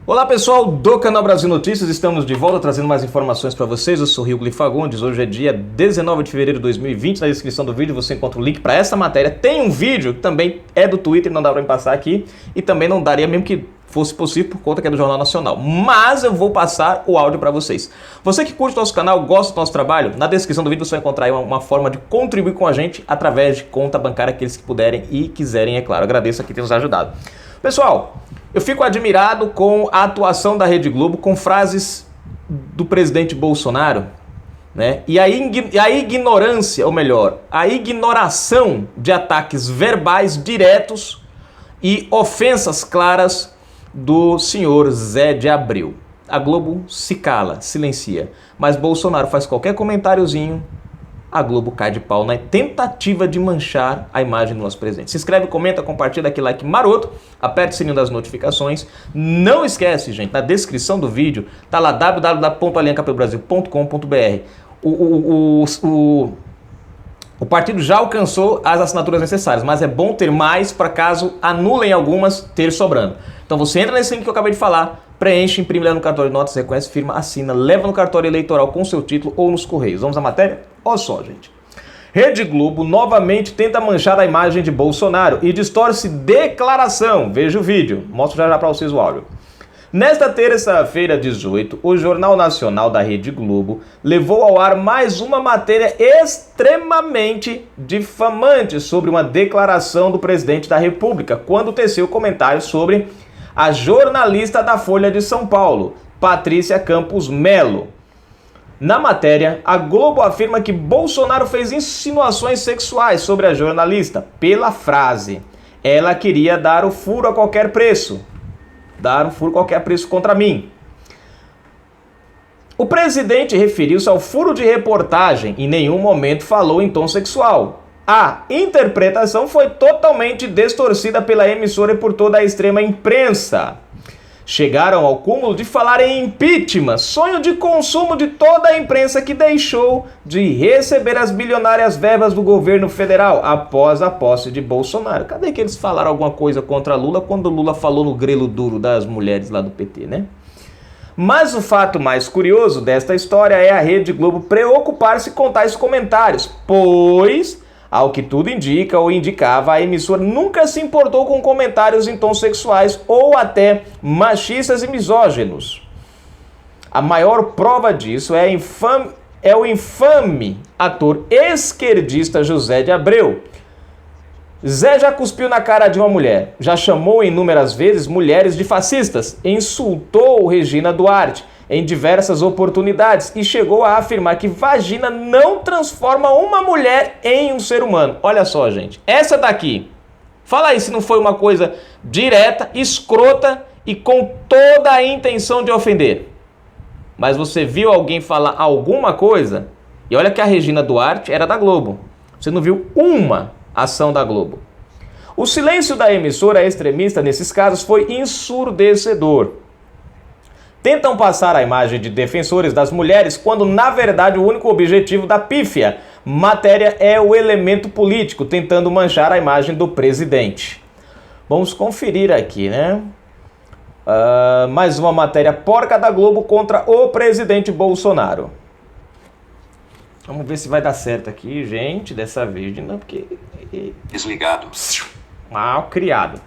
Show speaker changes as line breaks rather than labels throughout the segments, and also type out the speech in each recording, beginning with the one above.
Olá pessoal do canal Brasil Notícias, estamos de volta trazendo mais informações para vocês. Eu sou Rio Glifagundes, hoje é dia 19 de fevereiro de 2020. Na descrição do vídeo você encontra o link para essa matéria. Tem um vídeo que também é do Twitter, não dá para me passar aqui, e também não daria mesmo que fosse possível por conta que é do Jornal Nacional. Mas eu vou passar o áudio para vocês. Você que curte o nosso canal, gosta do nosso trabalho, na descrição do vídeo você vai encontrar aí uma forma de contribuir com a gente através de conta bancária, aqueles que puderem e quiserem, é claro. Agradeço a quem tem nos ajudado. Pessoal, eu fico admirado com a atuação da Rede Globo com frases do presidente Bolsonaro, né? E a ignorância, ou melhor, a ignoração de ataques verbais diretos e ofensas claras do senhor Zé de Abreu. A Globo se cala, silencia, mas Bolsonaro faz qualquer comentáriozinho, a Globo cai de pau na tentativa de manchar a imagem do nosso presidente. Se inscreve, comenta, compartilha, aquele like maroto, aperta o sininho das notificações. Não esquece, gente, na descrição do vídeo tá lá www.aliancapelbrasil.com.br. O partido já alcançou as assinaturas necessárias, mas é bom ter mais para caso anulem algumas, ter sobrando. Então você entra nesse link que eu acabei de falar, preenche, imprime lá no cartório de notas, reconhece, firma, assina, leva no cartório eleitoral com seu título ou nos correios. Vamos à matéria? Olha só, gente. Rede Globo novamente tenta manchar a imagem de Bolsonaro e distorce declaração. Veja o vídeo, mostro já para vocês o áudio. Nesta terça-feira, 18, o Jornal Nacional da Rede Globo levou ao ar mais uma matéria extremamente difamante sobre uma declaração do presidente da República, quando teceu comentários sobre a jornalista da Folha de São Paulo, Patrícia Campos Melo. Na matéria, a Globo afirma que Bolsonaro fez insinuações sexuais sobre a jornalista pela frase: ela queria dar o furo a qualquer preço. Dar um furo a qualquer preço contra mim. O presidente referiu-se ao furo de reportagem e em nenhum momento falou em tom sexual. A interpretação foi totalmente distorcida pela emissora e por toda a extrema imprensa. Chegaram ao cúmulo de falar em impeachment, sonho de consumo de toda a imprensa que deixou de receber as bilionárias verbas do governo federal após a posse de Bolsonaro. Cadê que eles falaram alguma coisa contra Lula quando Lula falou no grelo duro das mulheres lá do PT, né? Mas o fato mais curioso desta história é a Rede Globo preocupar-se com tais comentários, pois, ao que tudo indica ou indicava, a emissora nunca se importou com comentários em tons sexuais ou até machistas e misóginos. A maior prova disso é o infame ator esquerdista José de Abreu. Zé já cuspiu na cara de uma mulher, já chamou inúmeras vezes mulheres de fascistas, insultou Regina Duarte em diversas oportunidades e chegou a afirmar que vagina não transforma uma mulher em um ser humano. Olha só, gente, essa daqui, fala aí se não foi uma coisa direta, escrota e com toda a intenção de ofender. Mas você viu alguém falar alguma coisa? E olha que a Regina Duarte era da Globo. Você não viu uma ação da Globo. O silêncio da emissora extremista nesses casos foi ensurdecedor. Tentam passar a imagem de defensores das mulheres quando, na verdade, o único objetivo da pífia matéria é o elemento político, tentando manchar a imagem do presidente. Vamos conferir aqui, né? Mais uma matéria porca da Globo contra o presidente Bolsonaro. Vamos ver se vai dar certo aqui, gente, dessa vez. Não, porque...
Desligado.
Mal criado.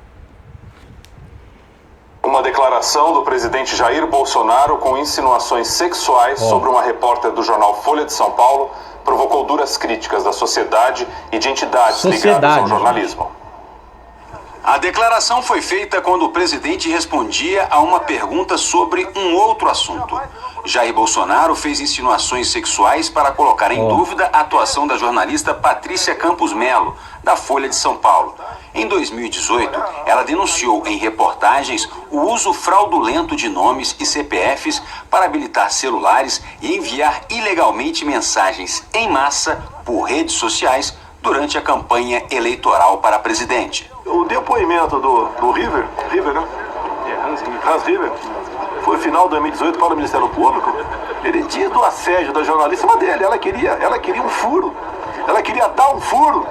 Uma declaração do presidente Jair Bolsonaro com insinuações sexuais sobre uma repórter do jornal Folha de São Paulo provocou duras críticas da sociedade e de entidades ligadas ao jornalismo.
A declaração foi feita quando o presidente respondia a uma pergunta sobre um outro assunto. Jair Bolsonaro fez insinuações sexuais para colocar em dúvida a atuação da jornalista Patrícia Campos Melo, da Folha de São Paulo. Em 2018, ela denunciou em reportagens o uso fraudulento de nomes e CPFs para habilitar celulares e enviar ilegalmente mensagens em massa por redes sociais durante a campanha eleitoral para presidente.
O depoimento do River, né? Hans River, foi final de 2018 para o Ministério Público. Ele diz do assédio da jornalista dele, ela queria um furo. Ela queria dar um furo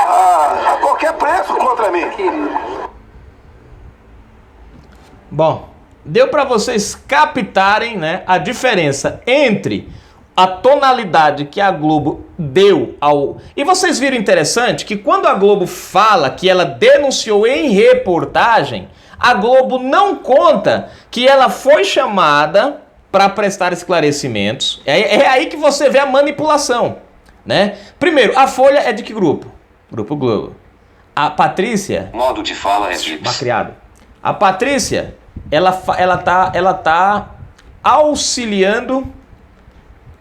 a qualquer preço contra mim.
Bom, deu para vocês captarem, né, a diferença entre a tonalidade que a Globo deu ao... E vocês viram interessante que quando a Globo fala que ela denunciou em reportagem, a Globo não conta que ela foi chamada para prestar esclarecimentos. É aí que você vê a manipulação, né? Primeiro, a Folha é de que grupo? Grupo Globo. A Patrícia...
Modo de fala é de...
Macriado. A Patrícia, ela tá auxiliando,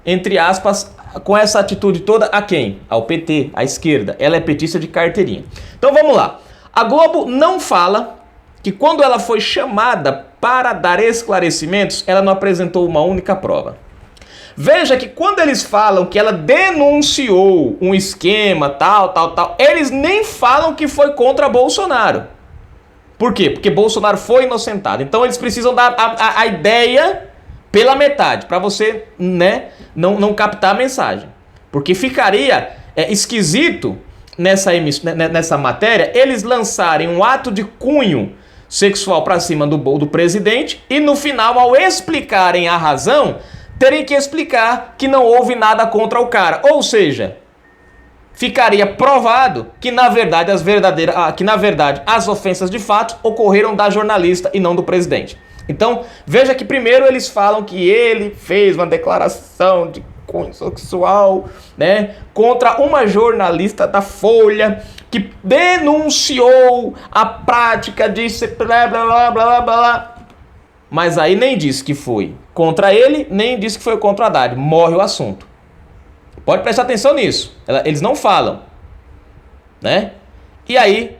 entre aspas, com essa atitude toda a quem? Ao PT, à esquerda. Ela é petista de carteirinha. Então vamos lá. A Globo não fala que quando ela foi chamada para dar esclarecimentos, ela não apresentou uma única prova. Veja que quando eles falam que ela denunciou um esquema, tal, eles nem falam que foi contra Bolsonaro. Por quê? Porque Bolsonaro foi inocentado. Então eles precisam dar a ideia pela metade, para você, né, não captar a mensagem. Porque ficaria esquisito nessa matéria eles lançarem um ato de cunho sexual para cima do presidente e no final, ao explicarem a razão, terem que explicar que não houve nada contra o cara. Ou seja, ficaria provado que na verdade as ofensas de fato ocorreram da jornalista e não do presidente. Então, veja que primeiro eles falam que ele fez uma declaração de cunho sexual, né, contra uma jornalista da Folha que denunciou a prática de blá blá blá blá blá. Mas aí nem disse que foi contra ele, nem disse que foi contra o Haddad. Morre o assunto. Pode prestar atenção nisso. Eles não falam, né? E aí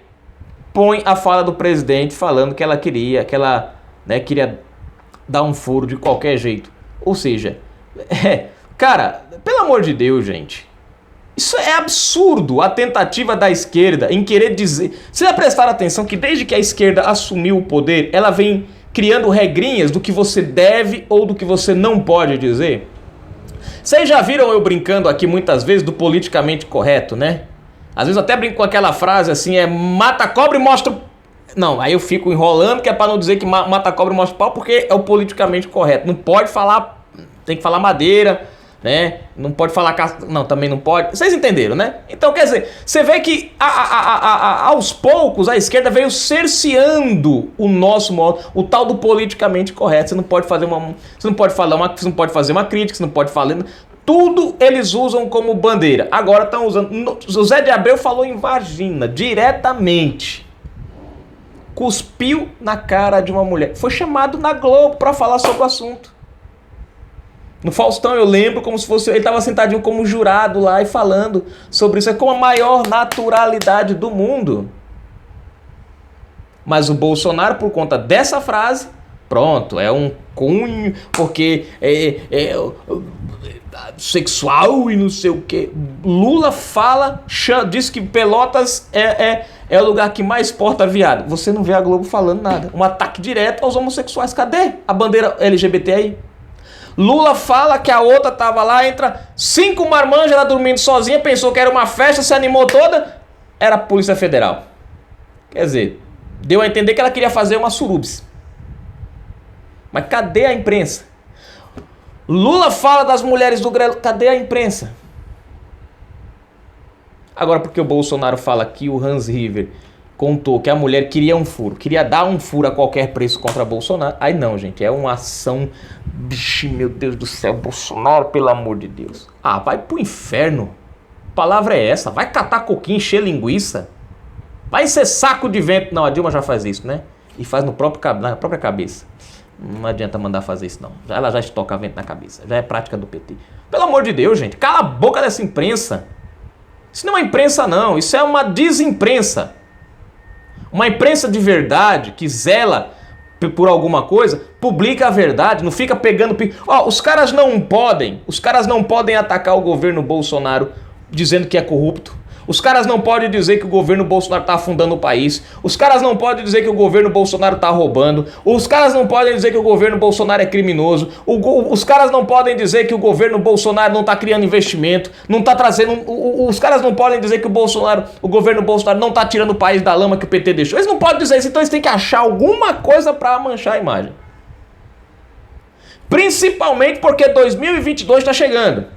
põe a fala do presidente falando que ela queria, queria dar um furo de qualquer jeito. Ou seja, cara, pelo amor de Deus, gente. Isso é absurdo, a tentativa da esquerda em querer dizer... Vocês já prestaram atenção que desde que a esquerda assumiu o poder, ela vem criando regrinhas do que você deve ou do que você não pode dizer? Vocês já viram eu brincando aqui muitas vezes do politicamente correto, né? Às vezes eu até brinco com aquela frase assim, mata a cobra e mostra... Não, aí eu fico enrolando que é pra não dizer que mata a cobra e mostra o pau, porque é o politicamente correto. Não pode falar, tem que falar madeira, né? Não pode falar... Não, também não pode. Vocês entenderam, né? Então, quer dizer, você vê que aos poucos a esquerda veio cerceando o tal do politicamente correto. Você não pode fazer você não pode fazer uma crítica, você não pode falar... Tudo eles usam como bandeira. Agora estão usando... José de Abreu falou em vagina, diretamente. Cuspiu na cara de uma mulher. Foi chamado na Globo para falar sobre o assunto. No Faustão eu lembro como se fosse... Ele estava sentadinho como jurado lá e falando sobre isso. É com a maior naturalidade do mundo. Mas o Bolsonaro, por conta dessa frase, pronto, é um cunho, porque é sexual e não sei o quê. Lula fala, diz que Pelotas é o lugar que mais porta viado. Você não vê a Globo falando nada. Um ataque direto aos homossexuais. Cadê a bandeira LGBT aí? Lula fala que a outra tava lá, entra 5 marmanjas, ela dormindo sozinha, pensou que era uma festa, se animou toda, era a Polícia Federal. Quer dizer, deu a entender que ela queria fazer uma surubis. Mas cadê a imprensa? Lula fala das mulheres do Grelo, cadê a imprensa? Agora porque o Bolsonaro fala que o Hans River contou que a mulher queria um furo, queria dar um furo a qualquer preço contra Bolsonaro. Aí não, gente, é uma ação... Bicho, meu Deus do céu, Bolsonaro, pelo amor de Deus. Ah, vai pro inferno. A palavra é essa. Vai catar coquinho, encher linguiça. Vai ser saco de vento. Não, a Dilma já faz isso, né? E faz na própria cabeça. Não adianta mandar fazer isso, não. Ela já estoca vento na cabeça. Já é prática do PT. Pelo amor de Deus, gente. Cala a boca dessa imprensa. Isso não é imprensa, não. Isso é uma desimprensa. Uma imprensa de verdade que zela por alguma coisa, publica a verdade, não fica pegando... Os caras não podem atacar o governo Bolsonaro dizendo que é corrupto. Os caras não podem dizer que o governo Bolsonaro está afundando o país. Os caras não podem dizer que o governo Bolsonaro está roubando. Os caras não podem dizer que o governo Bolsonaro é criminoso. Os caras não podem dizer que o governo Bolsonaro não está criando investimento, não está trazendo... Os caras não podem dizer que o governo Bolsonaro não está tirando o país da lama que o PT deixou. Eles não podem dizer isso, então eles têm que achar alguma coisa para manchar a imagem. Principalmente porque 2022 está chegando.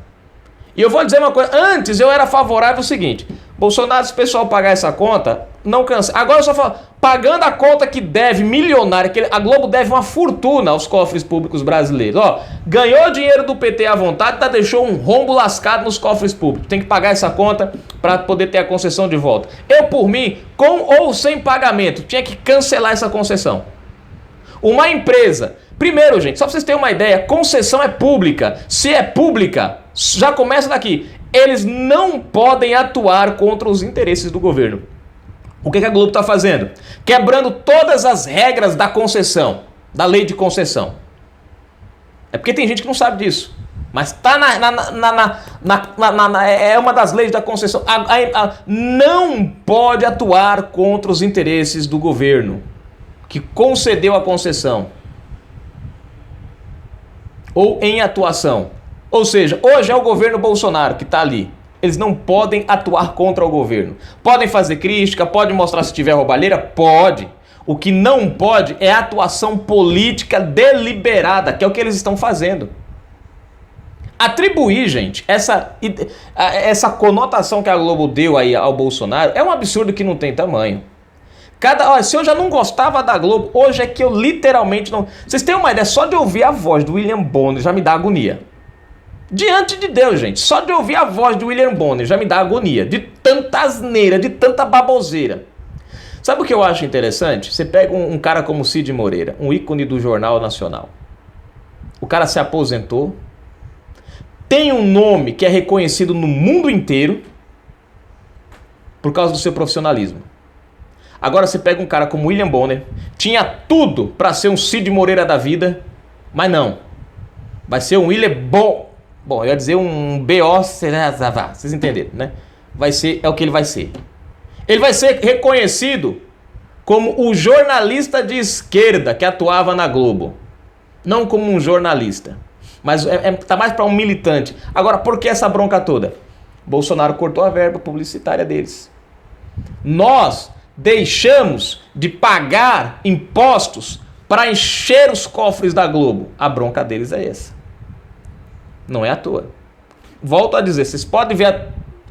E eu vou dizer uma coisa, antes eu era favorável ao seguinte, Bolsonaro, se o pessoal pagar essa conta, não cansa. Agora eu só falo, pagando a conta que deve, milionária, que a Globo deve uma fortuna aos cofres públicos brasileiros. Ó, ganhou dinheiro do PT à vontade, deixou um rombo lascado nos cofres públicos. Tem que pagar essa conta para poder ter a concessão de volta. Eu, por mim, com ou sem pagamento, tinha que cancelar essa concessão. Uma empresa... Primeiro, gente, só pra vocês terem uma ideia, concessão é pública. Se é pública, já começa daqui. Eles não podem atuar contra os interesses do governo. O que a Globo está fazendo? Quebrando todas as regras da concessão, da lei de concessão. É porque tem gente que não sabe disso. Mas tá é uma das leis da concessão. Não pode atuar contra os interesses do governo que concedeu a concessão. Ou em atuação. Ou seja, hoje é o governo Bolsonaro que está ali. Eles não podem atuar contra o governo. Podem fazer crítica, podem mostrar se tiver roubalheira? Pode. O que não pode é atuação política deliberada, que é o que eles estão fazendo. Atribuir, gente, essa conotação que a Globo deu aí ao Bolsonaro é um absurdo que não tem tamanho. Se eu já não gostava da Globo, hoje é que eu literalmente não... Vocês têm uma ideia, só de ouvir a voz do William Bonner já me dá agonia. Diante de Deus, gente, só de ouvir a voz do William Bonner já me dá agonia. De tanta asneira, de tanta baboseira. Sabe o que eu acho interessante? Você pega um cara como Cid Moreira, um ícone do Jornal Nacional. O cara se aposentou, tem um nome que é reconhecido no mundo inteiro por causa do seu profissionalismo. Agora você pega um cara como William Bonner, tinha tudo para ser um Cid Moreira da vida, mas não. Vai ser um William Bom, eu ia dizer um B.O. Vocês entenderam, né? É o que ele vai ser. Ele vai ser reconhecido como o jornalista de esquerda que atuava na Globo. Não como um jornalista, mas tá mais para um militante. Agora, por que essa bronca toda? Bolsonaro cortou a verba publicitária deles. Nós deixamos de pagar impostos para encher os cofres da Globo. A bronca deles é essa. Não é à toa. Volto a dizer, vocês podem ver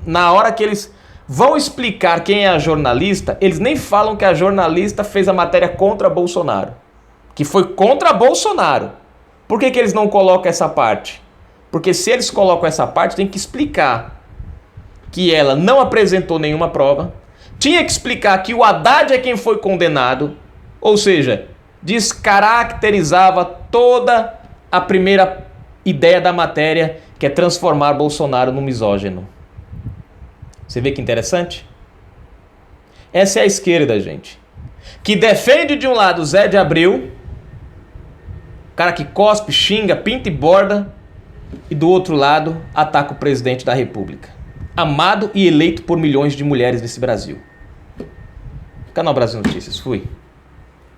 na hora que eles vão explicar quem é a jornalista, eles nem falam que a jornalista fez a matéria contra Bolsonaro. Que foi contra Bolsonaro. Por que eles não colocam essa parte? Porque se eles colocam essa parte, tem que explicar que ela não apresentou nenhuma prova. Tinha que explicar que o Haddad é quem foi condenado, ou seja, descaracterizava toda a primeira ideia da matéria, que é transformar Bolsonaro num misógino. Você vê que interessante? Essa é a esquerda, gente, que defende de um lado Zé de Abreu, cara que cospe, xinga, pinta e borda, e do outro lado ataca o presidente da República, amado e eleito por milhões de mulheres nesse Brasil. Canal Brasil Notícias, fui.